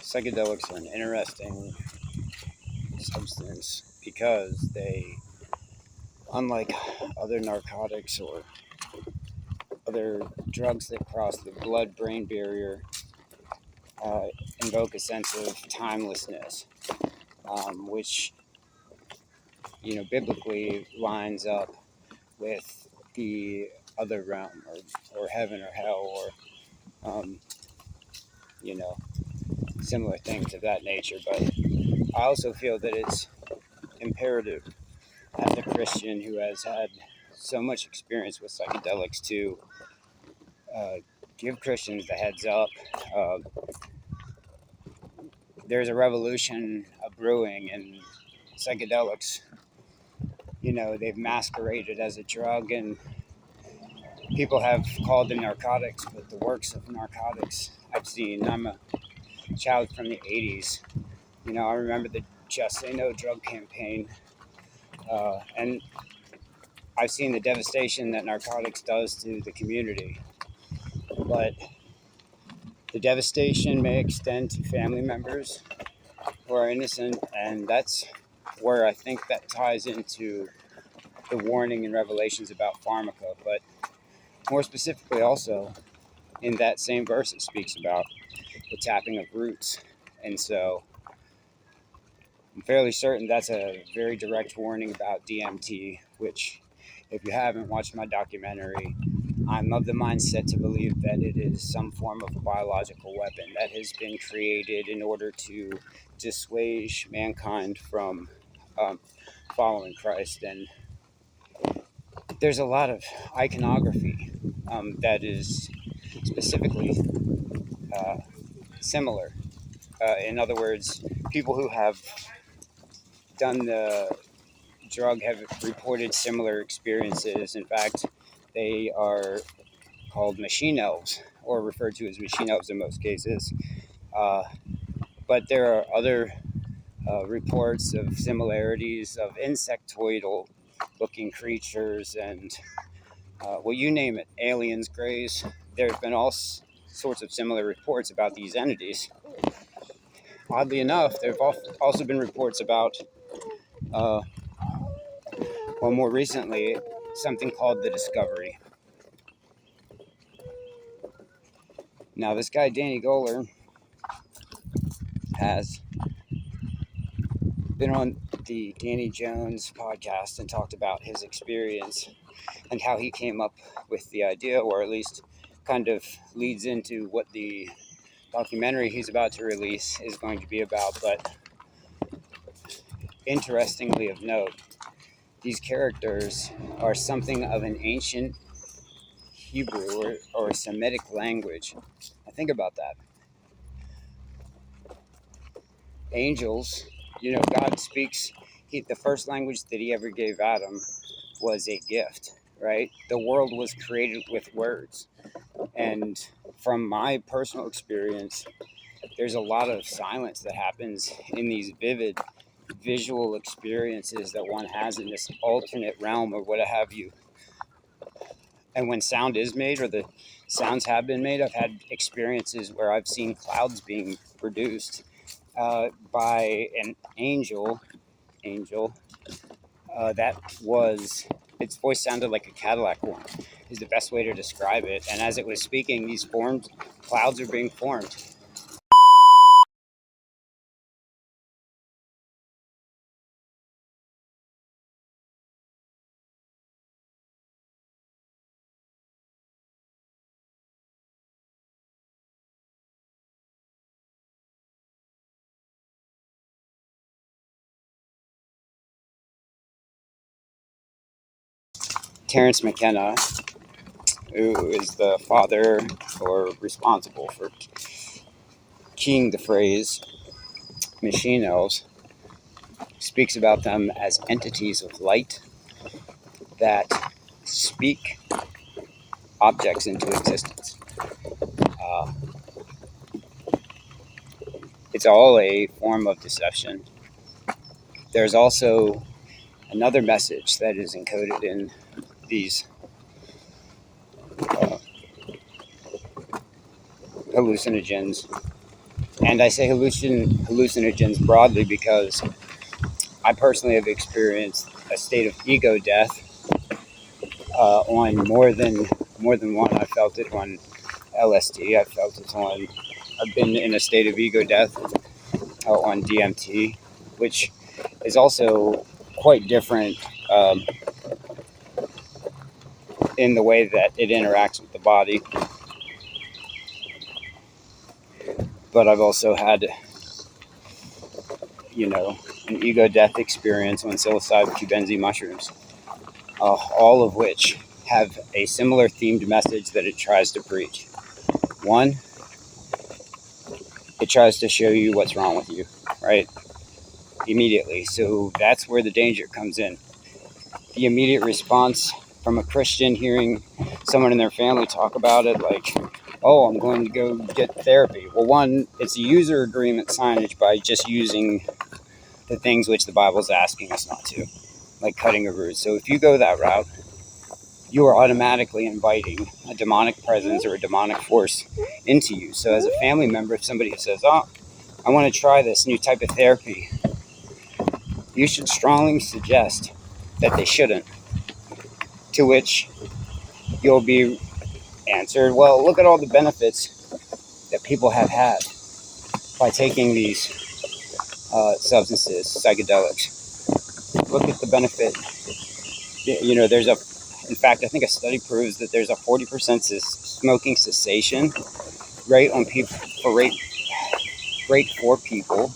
psychedelics are an interesting substance because they, unlike other narcotics or other drugs that cross the blood-brain barrier, uh, invoke a sense of timelessness, which biblically lines up with the other realm, or heaven or hell, or you know similar things of that nature. But I also feel that it's imperative as a Christian who has had so much experience with psychedelics to uh, give Christians the heads up. Uh, there's a revolution brewing, and psychedelics, they've masqueraded as a drug, and people have called them narcotics, but the works of narcotics I've seen. I'm a child from the 80s. I remember the Just Say No drug campaign, and I've seen the devastation that narcotics does to the community. But the devastation may extend to family members who are innocent, and that's where I think that ties into the warning and revelations about Pharmekia. But more specifically, also in that same verse, it speaks about the tapping of roots. And so I'm fairly certain that's a very direct warning about DMT, which, if you haven't watched my documentary, I'm of the mindset to believe that it is some form of a biological weapon that has been created in order to dissuade mankind from following Christ. And there's a lot of iconography that is specifically uh, similar. In other words, people who have done the drug have reported similar experiences. In fact, they are called machine elves, or referred to as machine elves in most cases. Uh, but there are other reports of similarities of insectoidal looking creatures, and well, you name it, aliens, greys. There have been all sorts of similar reports about these entities. Oddly enough, there have also been reports about, uh, well, more recently, something called the Discovery. Now, this guy, Danny Goler, has been on the Danny Jones podcast and talked about his experience and how he came up with the idea, or at least kind of leads into what the documentary he's about to release is going to be about. But interestingly of note, these characters are something of an ancient Hebrew or Semitic language. Now think about that. Angels, God speaks. The first language that he ever gave Adam was a gift, right? The world was created with words. And from my personal experience, there's a lot of silence that happens in these vivid visual experiences that one has in this alternate realm or what have you. And when sound is made, or the sounds have been made, I've had experiences where I've seen clouds being produced by an angel that was, its voice sounded like a Cadillac horn, is the best way to describe it. And as it was speaking, these clouds are being formed. Terence McKenna, who is the father or responsible for keying the phrase machine elves, speaks about them as entities of light that speak objects into existence. Uh, it's all a form of deception. There's also another message that is encoded in these hallucinogens, And I say hallucinogens broadly because I personally have experienced a state of ego death on more than one. I felt it on LSD. I felt it on. I've been in a state of ego death on DMT, which is also quite different in the way that it interacts with the body. But I've also had, an ego death experience on psilocybin cubenzi mushrooms, all of which have a similar themed message that it tries to preach. One, it tries to show you what's wrong with you, right? Immediately. So that's where the danger comes in. The immediate response from a Christian hearing someone in their family talk about it, like, oh, I'm going to go get therapy. Well, one, it's a user agreement signage by just using the things which the Bible is asking us not to, like cutting a root. So if you go that route, you are automatically inviting a demonic presence or a demonic force into you. So as a family member, if somebody says, oh, I want to try this new type of therapy, you should strongly suggest that they shouldn't. To which you'll be answered, well, look at all the benefits that people have had by taking these substances, psychedelics. Look at the benefit. In fact, I think a study proves that there's a 40% smoking cessation rate on people rate for people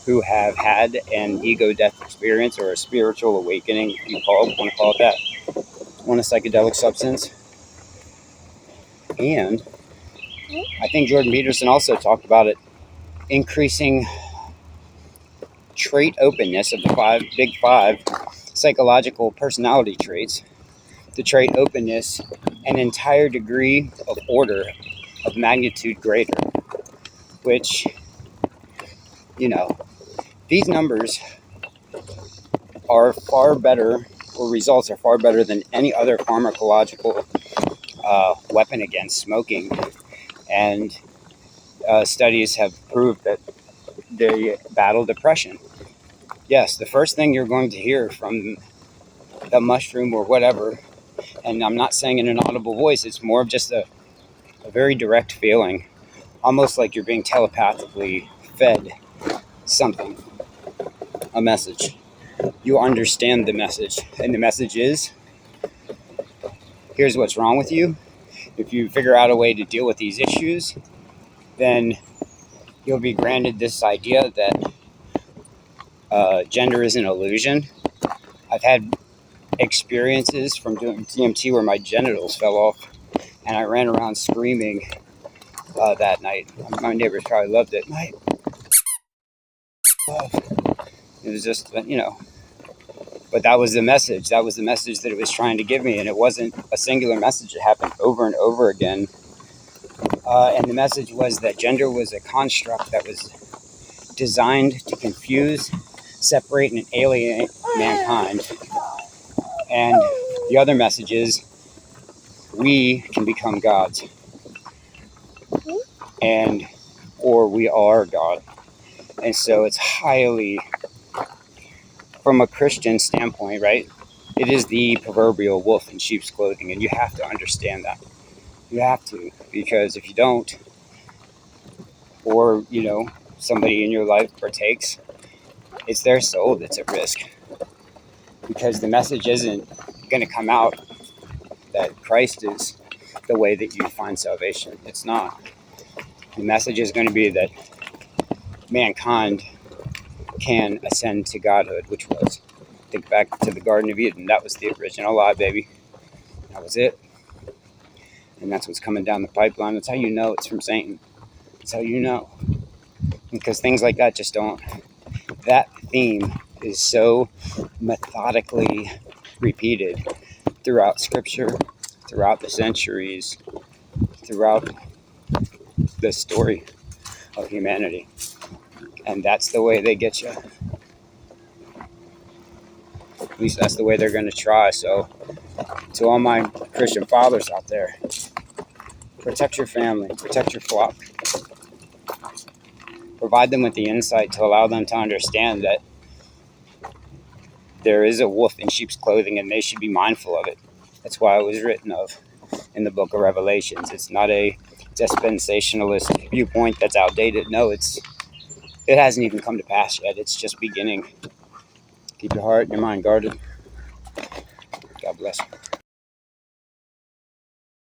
who have had an ego death experience or a spiritual awakening, if you want to call it that, on a psychedelic substance. And I think Jordan Peterson also talked about it, increasing trait openness of the big five psychological personality traits. The trait openness, an entire degree of order of magnitude greater, which, these numbers are far better, or results are far better than any other pharmacological weapon against smoking. And studies have proved that they battle depression. Yes, the first thing you're going to hear from the mushroom or whatever, and I'm not saying in an audible voice, it's more of just a very direct feeling, almost like you're being telepathically fed something, a message. You understand the message, and the message is, here's what's wrong with you. If you figure out a way to deal with these issues, then you'll be granted this idea that gender is an illusion. I've had experiences from doing DMT where my genitals fell off, and I ran around screaming that night. My neighbors probably loved it. It was just, but that was the message. That was the message that it was trying to give me, and it wasn't a singular message. It happened over and over again. And the message was that gender was a construct that was designed to confuse, separate, and alienate mankind. And the other message is we can become gods, or we are God. And so it's highly, from a Christian standpoint, right? It is the proverbial wolf in sheep's clothing, and you have to understand that. You have to, because if you don't, or somebody in your life partakes, it's their soul that's at risk, because the message isn't going to come out that Christ is the way that you find salvation. It's not. The message is going to be that mankind can ascend to godhood, which was, think back to the Garden of Eden. That was the original lie, baby. That was it. And that's what's coming down the pipeline. That's how you know it's from Satan. That's how you know. Because things like that just don't. That theme is so methodically repeated throughout Scripture, throughout the centuries, throughout the story of humanity. And that's the way they get you. At least that's the way they're going to try. So, to all my Christian fathers out there, protect your family, protect your flock. provide them with the insight to allow them to understand that there is a wolf in sheep's clothing and they should be mindful of it. That's why it was written of in the book of Revelations. It's not a dispensationalist viewpoint that's outdated. No, it hasn't even come to pass yet. It's just beginning. Keep your heart and your mind guarded. God bless.